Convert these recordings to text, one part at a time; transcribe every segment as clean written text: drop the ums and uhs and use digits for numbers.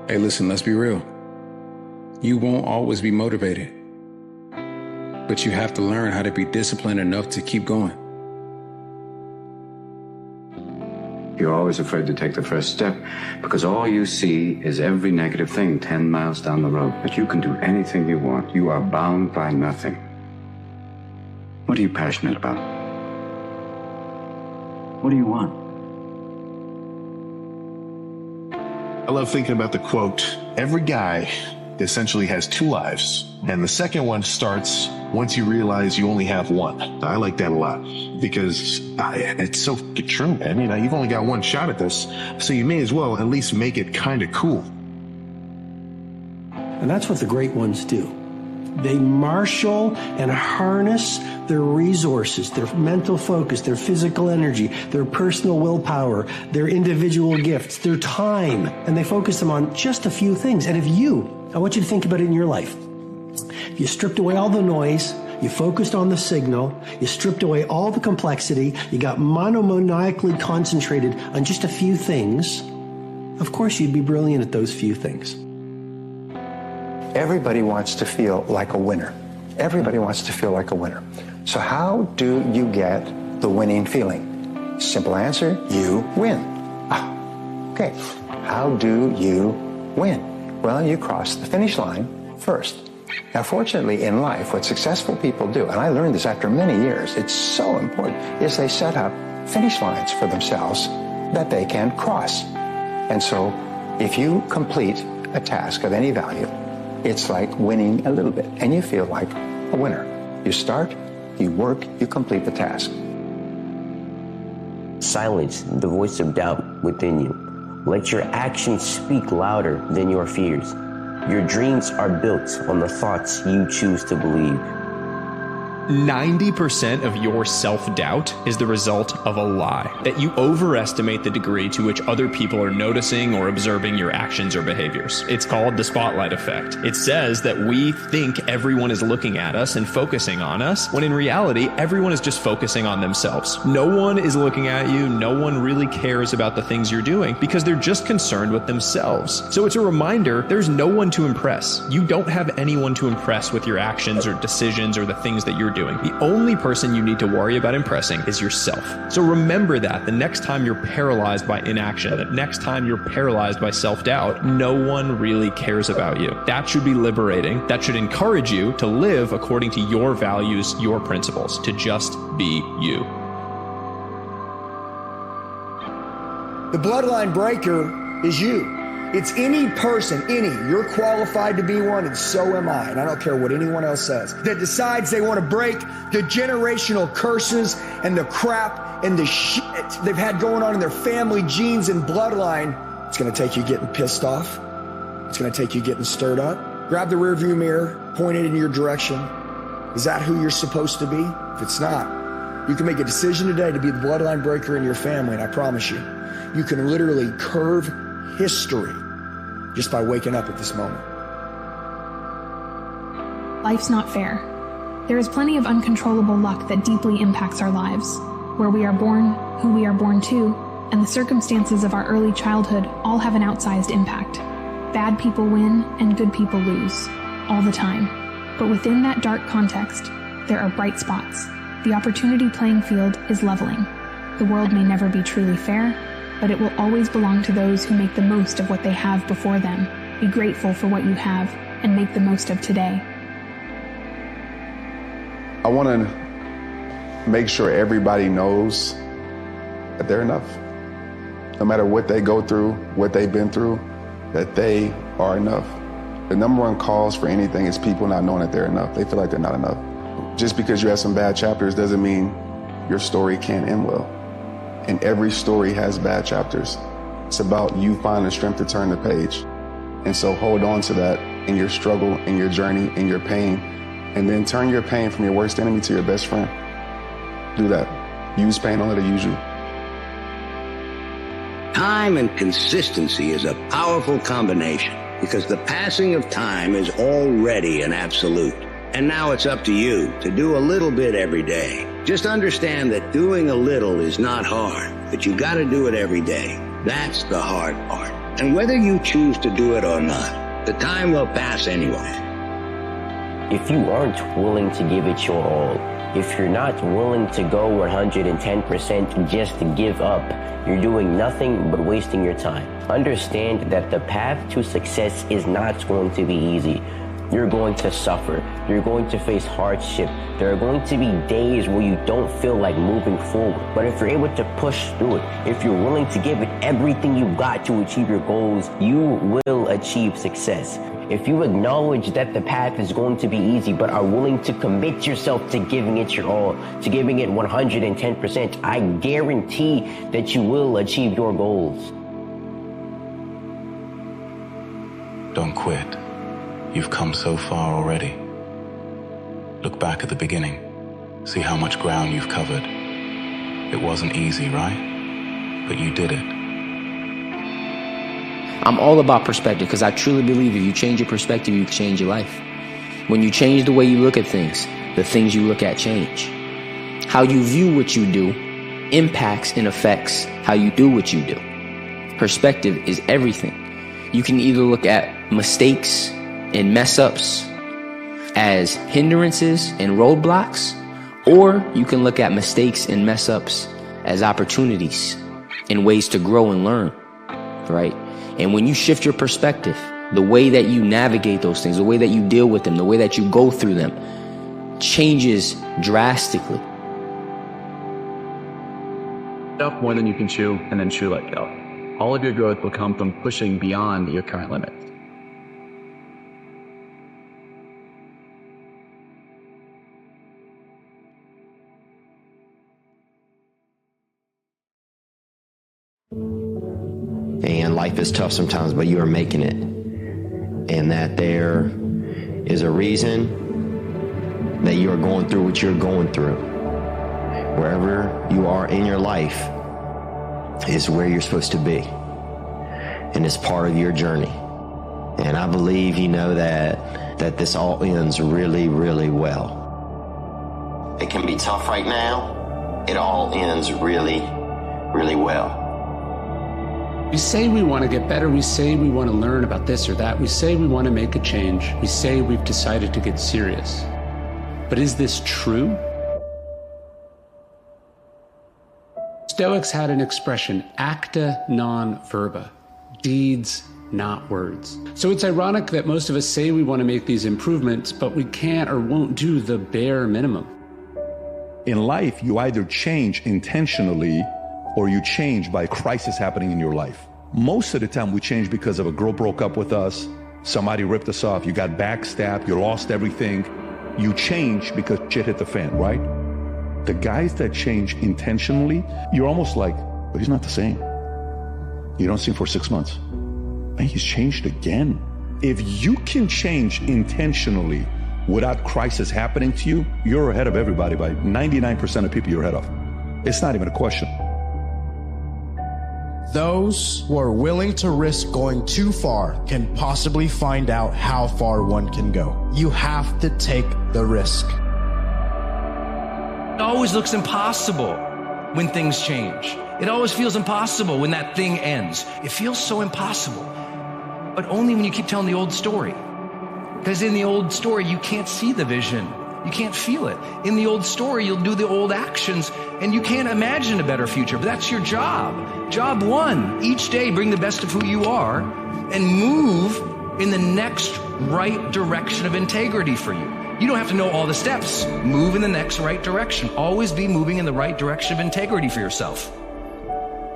Hey, listen, let's be real. You won't always be motivated, but you have to learn how to be disciplined enough to keep going. You're always afraid to take the first step because all you see is every negative thing 10 miles down the road. But you can do anything you want. You are bound by nothing. What are you passionate about? What do you want? I love thinking about the quote, every guy essentially has two lives, and the second one starts once you realize you only have one. I like that a lot because it's so true, man. You know, you've only got one shot at this, so you may as well at least make it kind of cool. And that's what the great ones do. They marshal and harness their resources, their mental focus, their physical energy, their personal willpower, their individual gifts, their time, and they focus them on just a few things. And I want you to think about it in your life. If you stripped away all the noise, you focused on the signal, you stripped away all the complexity, you got monomaniacally concentrated on just a few things, of course you'd be brilliant at those few things. Everybody wants to feel like a winner. Everybody wants to feel like a winner. So how do you get the winning feeling? Simple answer, you win. Okay. How do you win? Well, you cross the finish line first. Now, fortunately, in life, what successful people do, and I learned this after many years, it's so important, is they set up finish lines for themselves that they can cross. And so if you complete a task of any value, it's like winning a little bit, and you feel like a winner. You start, you work, you complete the task. Silence the voice of doubt within you. Let your actions speak louder than your fears. Your dreams are built on the thoughts you choose to believe. 90% of your self-doubt is the result of a lie, that you overestimate the degree to which other people are noticing or observing your actions or behaviors. It's called the spotlight effect. It says that we think everyone is looking at us and focusing on us, when in reality, everyone is just focusing on themselves. No one is looking at you. No one really cares about the things you're doing because they're just concerned with themselves. So it's a reminder, there's no one to impress. You don't have anyone to impress with your actions or decisions or the things that you're doing. The only person you need to worry about impressing is yourself. So remember that the next time you're paralyzed by inaction, the next time you're paralyzed by self-doubt, no one really cares about you. That should be liberating. That should encourage you to live according to your values, your principles, to just be you. The bloodline breaker is you. It's any person, you're qualified to be one, and so am I, and I don't care what anyone else says, that decides they want to break the generational curses and the crap and the shit they've had going on in their family, genes, and bloodline. It's going to take you getting pissed off. It's going to take you getting stirred up. Grab the rearview mirror, point it in your direction. Is that who you're supposed to be? If it's not, you can make a decision today to be the bloodline breaker in your family, and I promise you, you can literally curve history just by waking up at this moment. Life's not fair. There is plenty of uncontrollable luck that deeply impacts our lives. Where we are born, who we are born to, and the circumstances of our early childhood all have an outsized impact. Bad people win and good people lose, all the time. But within that dark context, there are bright spots. The opportunity playing field is leveling. The world may never be truly fair, but it will always belong to those who make the most of what they have before them. Be grateful for what you have and make the most of today. I want to make sure everybody knows that they're enough. No matter what they go through, what they've been through, that they are enough. The number one cause for anything is people not knowing that they're enough. They feel like they're not enough. Just because you have some bad chapters doesn't mean your story can't end well. And every story has bad chapters. It's about you finding strength to turn the page. And so hold on to that in your struggle, in your journey, in your pain, and then turn your pain from your worst enemy to your best friend. Do that. Use pain, don't let it use you. Time and consistency is a powerful combination because the passing of time is already an absolute. And now it's up to you to do a little bit every day. Just understand that doing a little is not hard, but you got to do it every day. That's the hard part. And whether you choose to do it or not, the time will pass anyway. If you aren't willing to give it your all, if you're not willing to go 110% just to give up, you're doing nothing but wasting your time. Understand that the path to success is not going to be easy. You're going to suffer. You're going to face hardship. There are going to be days where you don't feel like moving forward. But if you're able to push through it, if you're willing to give it everything you've got to achieve your goals, you will achieve success. If you acknowledge that the path is going to be easy, but are willing to commit yourself to giving it your all, to giving it 110%, I guarantee that you will achieve your goals. Don't quit. You've come so far already. Look back at the beginning. See how much ground you've covered. It wasn't easy, right? But you did it. I'm all about perspective because I truly believe if you change your perspective, you change your life. When you change the way you look at things, the things you look at change. How you view what you do impacts and affects how you do what you do. Perspective is everything. You can either look at mistakes and mess ups as hindrances and roadblocks, or you can look at mistakes and mess ups as opportunities and ways to grow and learn, right? And when you shift your perspective, the way that you navigate those things, the way that you deal with them, the way that you go through them changes drastically. Up more than you can chew and then chew let go. All of your growth will come from pushing beyond your current limits. And life is tough sometimes, but you are making it. And that there is a reason that you are going through what you're going through. Wherever you are in your life is where you're supposed to be. And it's part of your journey. And I believe you know that this all ends really, really well. It can be tough right now. It all ends really, really well. We say we want to get better. We say we want to learn about this or that. We say we want to make a change. We say we've decided to get serious. But is this true? Stoics had an expression, acta non verba, deeds, not words. So it's ironic that most of us say we want to make these improvements, but we can't or won't do the bare minimum. In life, you either change intentionally or you change by a crisis happening in your life. Most of the time we change because of a girl broke up with us, somebody ripped us off, you got backstabbed, you lost everything. You change because shit hit the fan, right? The guys that change intentionally, you're almost like, but he's not the same. You don't see him for 6 months. Man, he's changed again. If you can change intentionally without crisis happening to you, you're ahead of everybody by 99% of people you're ahead of. It's not even a question. Those who are willing to risk going too far can possibly find out how far one can go. You have to take the risk. It always looks impossible when things change. It always feels impossible when that thing ends. It feels so impossible. But only when you keep telling the old story. Because in the old story, you can't see the vision. You can't feel it. In the old story, you'll do the old actions and you can't imagine a better future, but that's your job. Job one, each day bring the best of who you are and move in the next right direction of integrity for you. You don't have to know all the steps. Move in the next right direction. Always be moving in the right direction of integrity for yourself.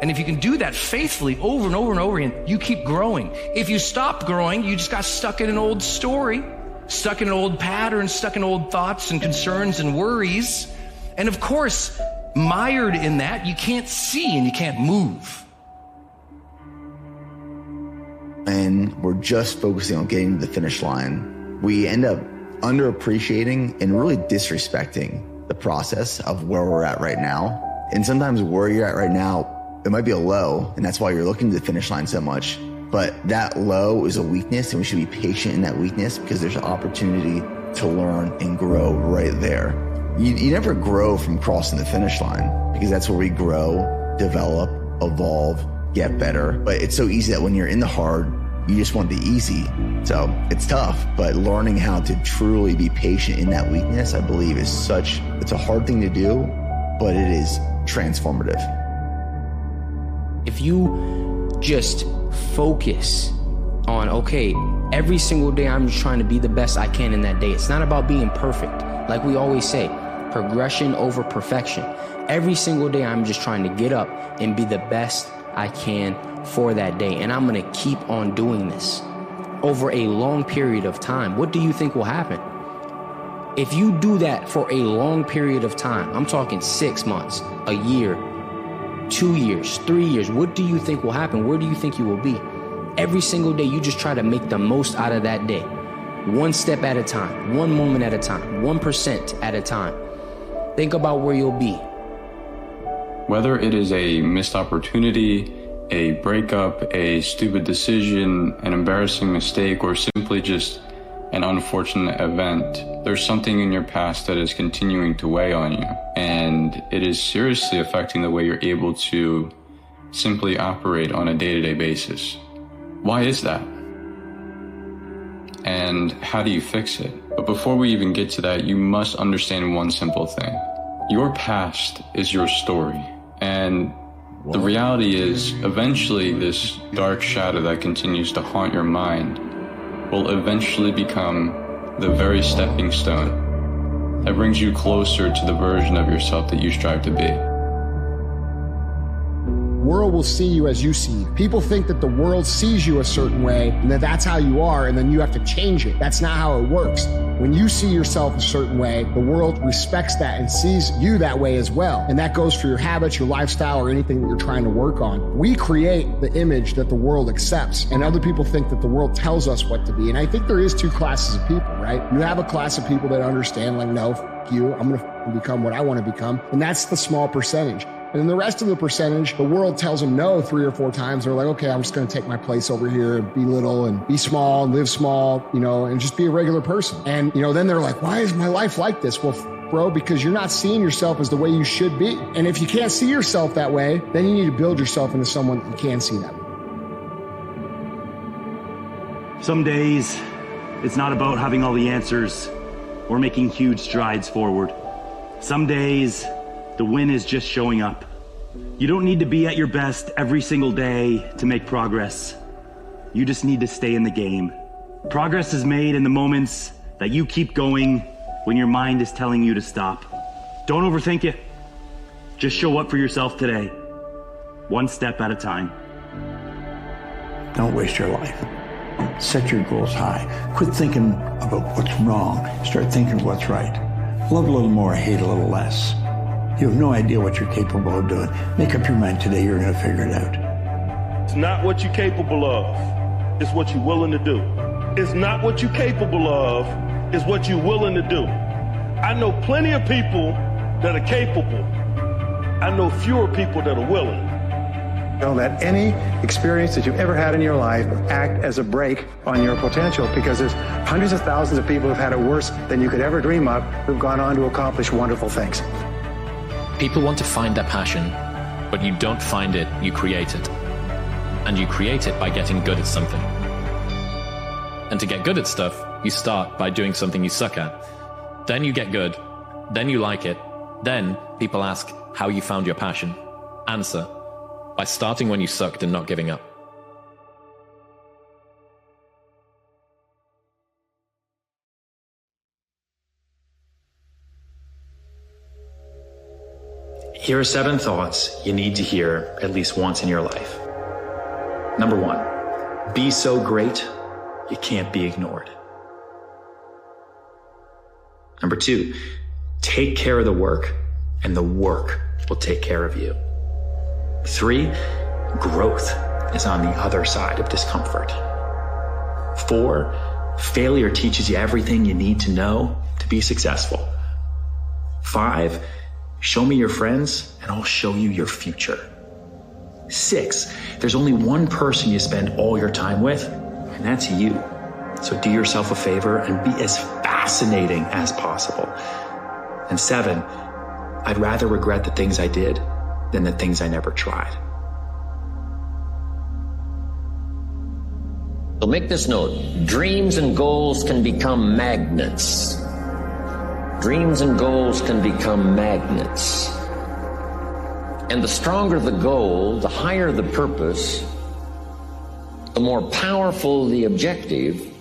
And if you can do that faithfully over and over and over again, you keep growing. If you stop growing, you just got stuck in an old story, stuck in an old pattern, stuck in old thoughts and concerns and worries. And of course, mired in that, you can't see and you can't move. And we're just focusing on getting to the finish line. We end up underappreciating and really disrespecting the process of where we're at right now. And sometimes where you're at right now, it might be a low, and that's why you're looking to the finish line so much. But that low is a weakness, and we should be patient in that weakness because there's an opportunity to learn and grow right there. You never grow from crossing the finish line because that's where we grow, develop, evolve, get better. But it's so easy that when you're in the hard, you just want the easy. So it's tough, but learning how to truly be patient in that weakness, I believe it's a hard thing to do, but it is transformative. If you just focus on, okay, every single day I'm just trying to be the best I can in that day. It's not about being perfect. Like we always say, progression over perfection. Every single day I'm just trying to get up and be the best I can for that day. And I'm going to keep on doing this over a long period of time. What do you think will happen? If you do that for a long period of time, I'm talking 6 months, a year, 2 years, 3 years, what do you think will happen? Where do you think you will be? Every single day, you just try to make the most out of that day. One step at a time, one moment at a time, 1% at a time. Think about where you'll be. Whether it is a missed opportunity, a breakup, a stupid decision, an embarrassing mistake, or simply just an unfortunate event, there's something in your past that is continuing to weigh on you. And it is seriously affecting the way you're able to simply operate on a day-to-day basis. Why is that? And how do you fix it? But before we even get to that, you must understand one simple thing. Your past is your story. And the reality is, eventually this dark shadow that continues to haunt your mind will eventually become the very stepping stone that brings you closer to the version of yourself that you strive to be. The world will see you as you see. People think that the world sees you a certain way and that that's how you are, and then you have to change it. That's not how it works. When you see yourself a certain way, the world respects that and sees you that way as well. And that goes for your habits, your lifestyle, or anything that you're trying to work on. We create the image that the world accepts, and other people think that the world tells us what to be. And I think there is two classes of people, right? You have a class of people that understand, like, no, f you, I'm gonna become what I want to become. And that's the small percentage. And then the rest of the percentage, the world tells them no 3 or 4 times. They're like, okay, I'm just going to take my place over here and be little and be small and live small, and just be a regular person. And, then they're like, why is my life like this? Well, bro, because you're not seeing yourself as the way you should be. And if you can't see yourself that way, then you need to build yourself into someone that you can see that way. Some days, it's not about having all the answers or making huge strides forward. Some days, the win is just showing up. You don't need to be at your best every single day to make progress. You just need to stay in the game. Progress is made in the moments that you keep going when your mind is telling you to stop. Don't overthink it. Just show up for yourself today, one step at a time. Don't waste your life. Set your goals high. Quit thinking about what's wrong. Start thinking what's right. Love a little more, hate a little less. You have no idea what you're capable of doing. Make up your mind today, you're going to figure it out. It's not what you're capable of, it's what you're willing to do. It's not what you're capable of, it's what you're willing to do. I know plenty of people that are capable. I know fewer people that are willing. Don't let any experience that you've ever had in your life act as a brake on your potential, because there's hundreds of thousands of people who've had it worse than you could ever dream of, who've gone on to accomplish wonderful things. People want to find their passion, but you don't find it, you create it. And you create it by getting good at something. And to get good at stuff, you start by doing something you suck at. Then you get good. Then you like it. Then people ask how you found your passion. Answer: by starting when you sucked and not giving up. Here are 7 thoughts you need to hear at least once in your life. Number 1, be so great you can't be ignored. Number 2, take care of the work and the work will take care of you. 3, growth is on the other side of discomfort. 4, failure teaches you everything you need to know to be successful. 5, show me your friends and I'll show you your future. 6, there's only one person you spend all your time with, and that's you. So do yourself a favor and be as fascinating as possible. And 7, I'd rather regret the things I did than the things I never tried. So make this note. Dreams and goals can become magnets. Dreams and goals can become magnets. And the stronger the goal, the higher the purpose, the more powerful the objective,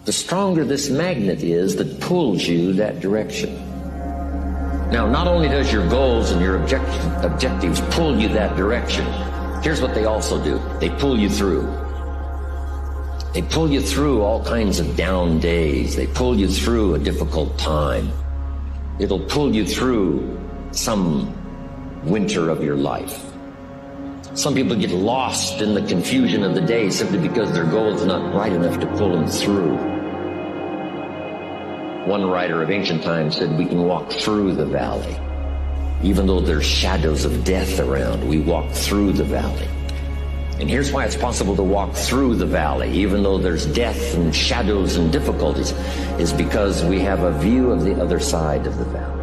the stronger this magnet is that pulls you that direction. Now, not only does your goals and your objectives pull you that direction, here's what they also do. They pull you through. They pull you through all kinds of down days. They pull you through a difficult time. It'll pull you through some winter of your life. Some people get lost in the confusion of the day simply because their goal is not bright enough to pull them through. One writer of ancient times said we can walk through the valley. Even though there's shadows of death around, we walk through the valley. And here's why it's possible to walk through the valley, even though there's death and shadows and difficulties, is because we have a view of the other side of the valley.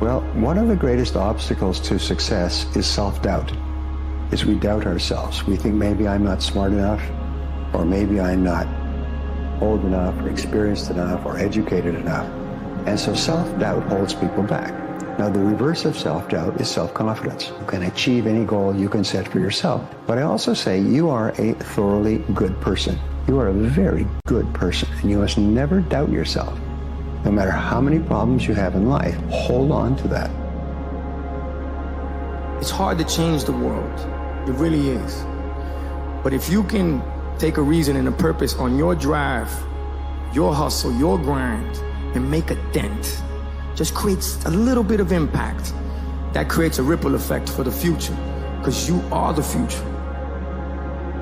Well, one of the greatest obstacles to success is self-doubt, is we doubt ourselves. We think maybe I'm not smart enough, or maybe I'm not old enough, or experienced enough, or educated enough. And so self-doubt holds people back. Now, the reverse of self-doubt is self-confidence. You can achieve any goal you can set for yourself. But I also say you are a thoroughly good person. You are a very good person, and you must never doubt yourself. No matter how many problems you have in life, hold on to that. It's hard to change the world. It really is. But if you can take a reason and a purpose on your drive, your hustle, your grind, and make a dent, just creates a little bit of impact. That creates a ripple effect for the future, because you are the future.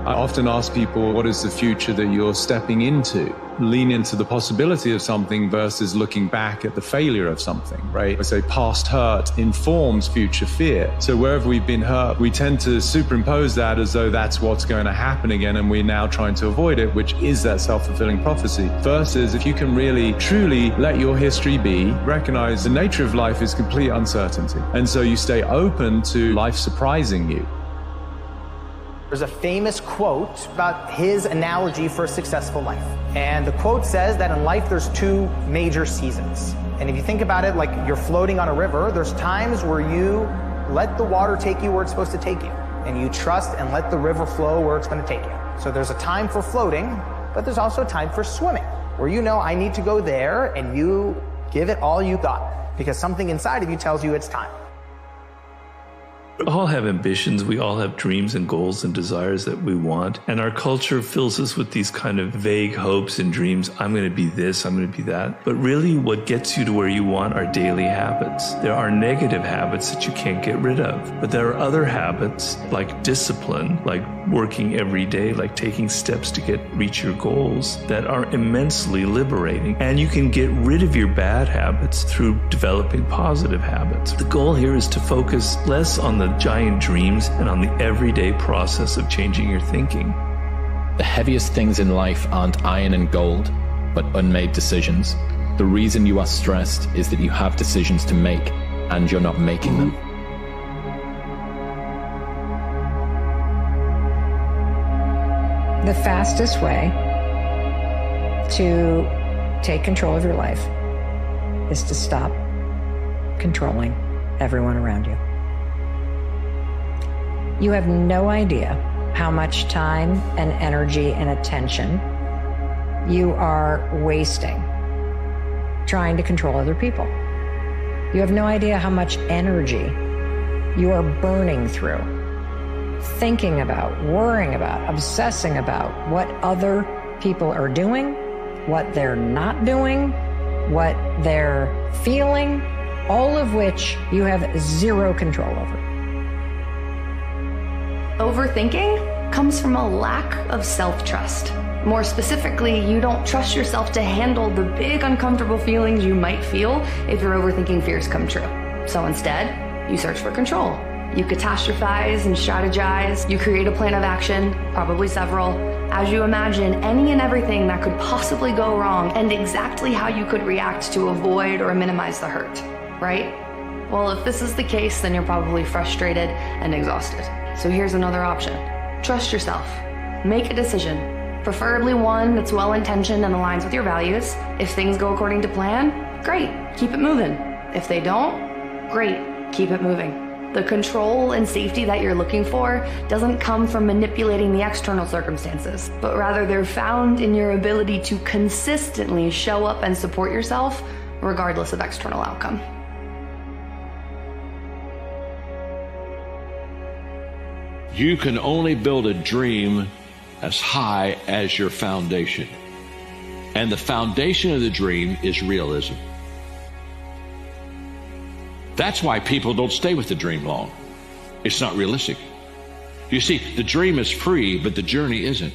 I often ask people, what is the future that you're stepping into? Lean into the possibility of something versus looking back at the failure of something, right? I say past hurt informs future fear. So wherever we've been hurt, we tend to superimpose that as though that's what's going to happen again, and we're now trying to avoid it, which is that self-fulfilling prophecy. Versus if you can really, truly let your history be, recognize the nature of life is complete uncertainty. And so you stay open to life surprising you. There's a famous quote about his analogy for a successful life. And the quote says that in life there's two major seasons. And if you think about it like you're floating on a river, there's times where you let the water take you where it's supposed to take you. And you trust and let the river flow where it's going to take you. So there's a time for floating, but there's also a time for swimming, where you know I need to go there and you give it all you got because something inside of you tells you it's time. We all have ambitions, we all have dreams and goals and desires that we want, and our culture fills us with these kind of vague hopes and dreams. I'm going to be this, I'm going to be that. But really what gets you to where you want are daily habits. There are negative habits that you can't get rid of, but there are other habits like discipline, like working every day, like taking steps to reach your goals that are immensely liberating. And you can get rid of your bad habits through developing positive habits. The goal here is to focus less on the giant dreams and on the everyday process of changing your thinking. The heaviest things in life aren't iron and gold, but unmade decisions. The reason you are stressed is that you have decisions to make and you're not making them. The fastest way to take control of your life is to stop controlling everyone around you. You have no idea how much time and energy and attention you are wasting trying to control other people. You have no idea how much energy you are burning through thinking about, worrying about, obsessing about what other people are doing, what they're not doing, what they're feeling, all of which you have zero control over. Overthinking comes from a lack of self-trust. More specifically, you don't trust yourself to handle the big uncomfortable feelings you might feel if your overthinking fears come true. So instead, you search for control. You catastrophize and strategize. You create a plan of action, probably several, as you imagine any and everything that could possibly go wrong and exactly how you could react to avoid or minimize the hurt, right? Well, if this is the case, then you're probably frustrated and exhausted. So here's another option. Trust yourself. Make a decision, preferably one that's well-intentioned and aligns with your values. If things go according to plan, great, keep it moving. If they don't, great, keep it moving. The control and safety that you're looking for doesn't come from manipulating the external circumstances, but rather they're found in your ability to consistently show up and support yourself regardless of external outcome. You can only build a dream as high as your foundation. And the foundation of the dream is realism. That's why people don't stay with the dream long. It's not realistic. You see, the dream is free, but the journey isn't.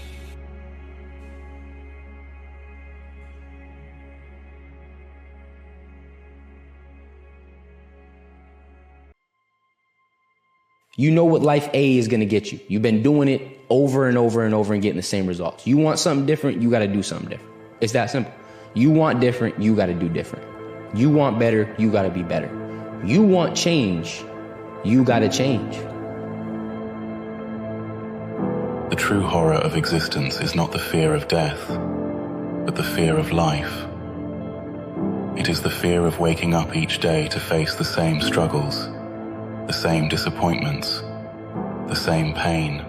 You know what life A is going to get you. You've been doing it over and over and over and getting the same results. You want something different, you got to do something different. It's that simple. You want different, you got to do different. You want better, you got to be better. You want change, you got to change. The true horror of existence is not the fear of death, but the fear of life. It is the fear of waking up each day to face the same struggles, the same disappointments, the same pain.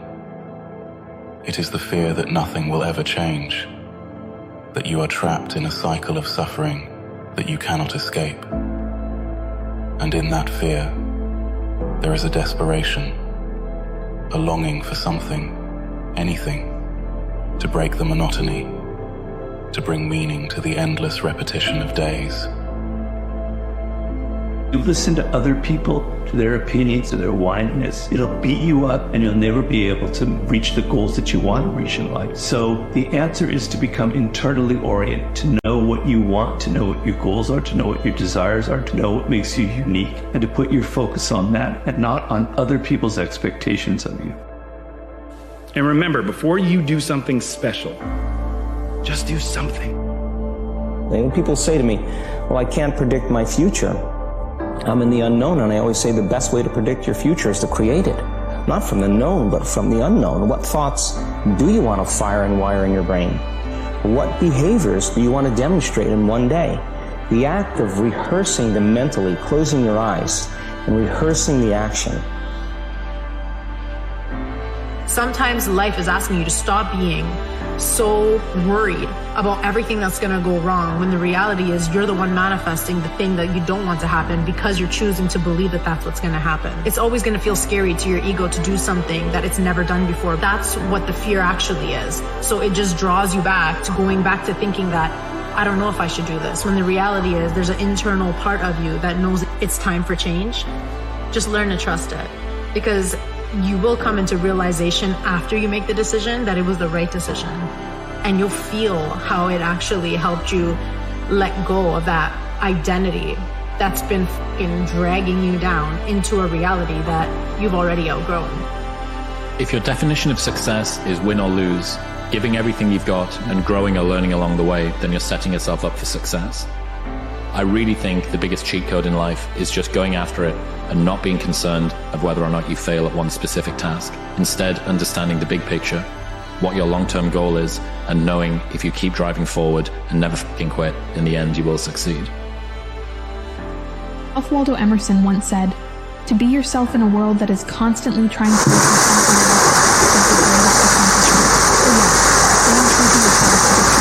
It is the fear that nothing will ever change, that you are trapped in a cycle of suffering that you cannot escape. And in that fear, there is a desperation, a longing for something, anything, to break the monotony, to bring meaning to the endless repetition of days. You listen to other people, to their opinions, to their whininess. It'll beat you up and you'll never be able to reach the goals that you want to reach in life. So the answer is to become internally oriented, to know what you want, to know what your goals are, to know what your desires are, to know what makes you unique, and to put your focus on that and not on other people's expectations of you. And remember, before you do something special, just do something. When people say to me, well, I can't predict my future, I'm in the unknown, and I always say the best way to predict your future is to create it. Not from the known, but from the unknown. What thoughts do you want to fire and wire in your brain? What behaviors do you want to demonstrate in one day? The act of rehearsing them mentally, closing your eyes, and rehearsing the action. Sometimes life is asking you to stop being so worried about everything that's going to go wrong, when the reality is you're the one manifesting the thing that you don't want to happen because you're choosing to believe that that's what's going to happen. It's always going to feel scary to your ego to do something that it's never done before. That's what the fear actually is. So it just draws you back to going back to thinking that I don't know if I should do this, when the reality is there's an internal part of you that knows it's time for change. Just learn to trust it, because you will come into realization after you make the decision that it was the right decision. And you'll feel how it actually helped you let go of that identity that's been fucking dragging you down into a reality that you've already outgrown. If your definition of success is win or lose, giving everything you've got and growing or learning along the way, then you're setting yourself up for success. I really think the biggest cheat code in life is just going after it and not being concerned of whether or not you fail at one specific task. Instead, understanding the big picture, what your long-term goal is, and knowing if you keep driving forward and never fucking quit, in the end you will succeed. Ralph Waldo Emerson once said, "To be yourself in a world that is constantly trying to make yourself in life is the greatest accomplishment." So yes, staying true to yourself is a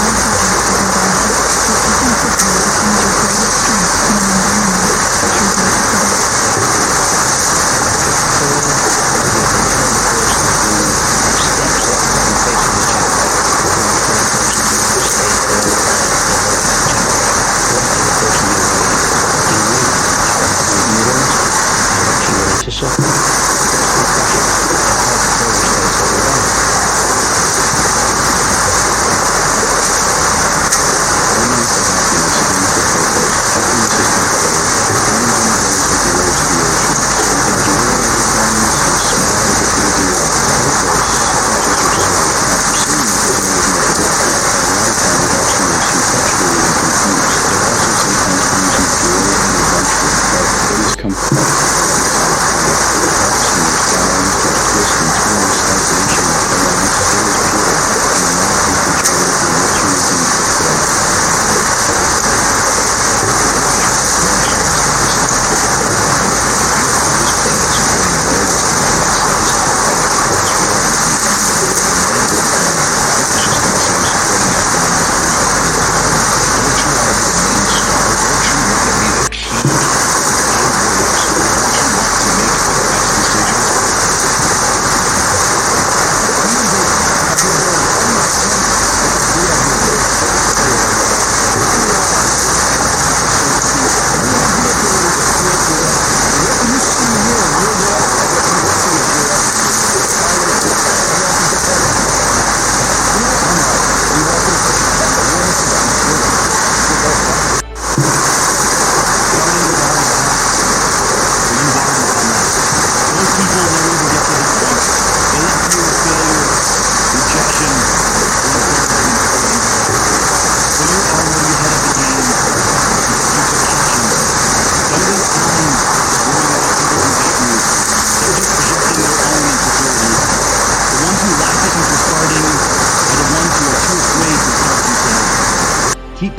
powerful act of rebellion. Your authenticity becomes your greatest strength in an environment that you're built to protect. To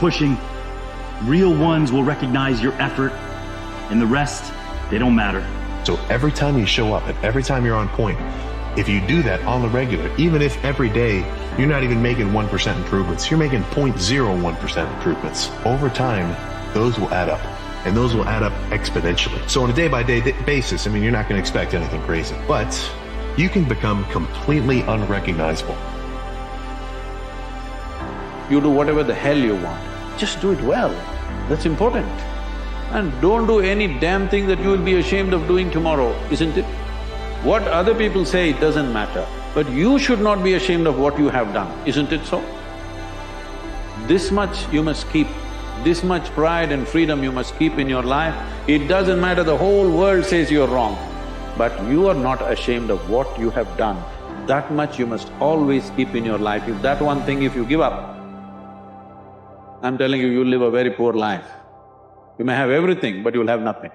pushing. Real ones will recognize your effort, and the rest, they don't matter. So every time you show up and every time you're on point, if you do that on the regular, even if every day you're not even making 1% improvements, you're making 0.01% improvements, over time, those will add up. And those will add up exponentially. So on a day-by-day basis, I mean, you're not going to expect anything crazy, but you can become completely unrecognizable. You do whatever the hell you want. Just do it well. That's important. And don't do any damn thing that you will be ashamed of doing tomorrow, isn't it? What other people say, it doesn't matter. But you should not be ashamed of what you have done, isn't it so? This much you must keep. This much pride and freedom you must keep in your life. It doesn't matter, the whole world says you're wrong, but you are not ashamed of what you have done. That much you must always keep in your life. If that one thing, if you give up, I'm telling you, you'll live a very poor life. You may have everything, but you'll have nothing.